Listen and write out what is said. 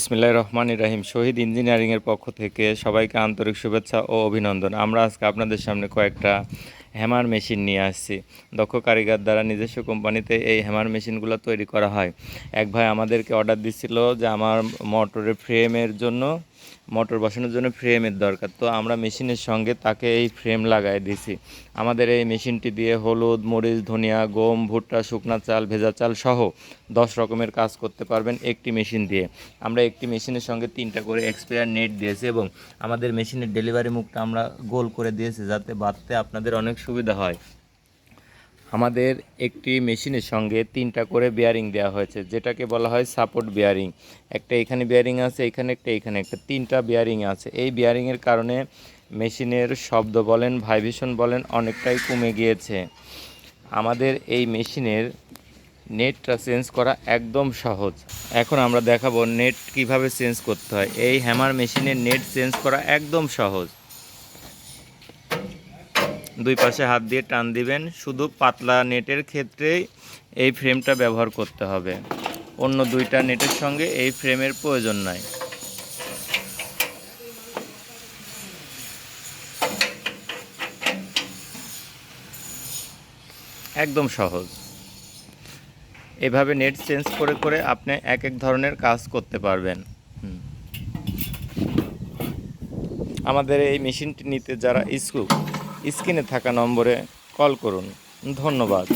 বিসমিল্লাহির রহমানির রহিম। শহীদ ইঞ্জিনিয়ারিংয়ের পক্ষ থেকে সবাইকে আন্তরিক শুভেচ্ছা ও অভিনন্দন। আমরা আজকে আপনাদের সামনে কয়েকটা হ্যামার মেশিন নিয়ে আসছি। দক্ষ কারিগর দ্বারা নিজস্ব কোম্পানিতে এই হ্যামার মেশিনগুলো তৈরি করা হয়। এক ভাই আমাদেরকে অর্ডার দিছিল যে আমার মোটরের ফ্রেমের জন্য, মোটর বসানোর জন্য ফ্রেমের দরকার। তো আমরা মেশিনের সঙ্গে তাকে এই ফ্রেম লাগাই দিছি। আমাদের এই মেশিনটি দিয়ে হলুদ, মরিচ, ধনিয়া, গম, ভুট্টা, শুকনা চাল, ভেজা চাল সহ 10 রকমের কাজ করতে পারবেন একটি মেশিন দিয়ে। আমরা একটি মেশিনের সঙ্গে 3টা করে এক্সপায়ার নেট দিয়েছি এবং আমাদের মেশিনের ডেলিভারি মুখটা আমরা গোল করে দিয়েছি যাতে বাঁধতে আপনাদের অনেক সুবিধা হয়। আমাদের একটি মেশিনের সঙ্গে 3টা করে বেয়ারিং দেওয়া হয়েছে, যেটাকে বলা হয় সাপোর্ট বেয়ারিং। একটা এখানে বেয়ারিং আছে, এখানে একটা, এখানে একটা, 3টা বেয়ারিং আছে। এই বেয়ারিংয়ের কারণে মেশিনের শব্দ বলেন, ভাইব্রেশন বলেন, অনেকটাই কমে গিয়েছে। আমাদের এই মেশিনের নেটটা চেঞ্জ করা একদম সহজ। এখন আমরা দেখাবো নেট কিভাবে চেঞ্জ করতে হয়। এই হ্যামার মেশিনের নেট চেঞ্জ করা একদম সহজ। দুই পাশে হাত দিয়ে টান দিবেন। শুধু পাতলা নেটের ক্ষেত্রেই এই ফ্রেমটা ব্যবহার করতে হবে, অন্য 2টা নেটের সঙ্গে এই ফ্রেমের প্রয়োজন নাই। একদম সহজ। এভাবে নেট চেঞ্জ করে করে আপনি এক এক ধরনের কাজ করতে পারবেন। আমাদের এই মেশিনটি নিতে যারা ইচ্ছুক, স্ক্রিনে থাকা নম্বরে কল করুন। ধন্যবাদ।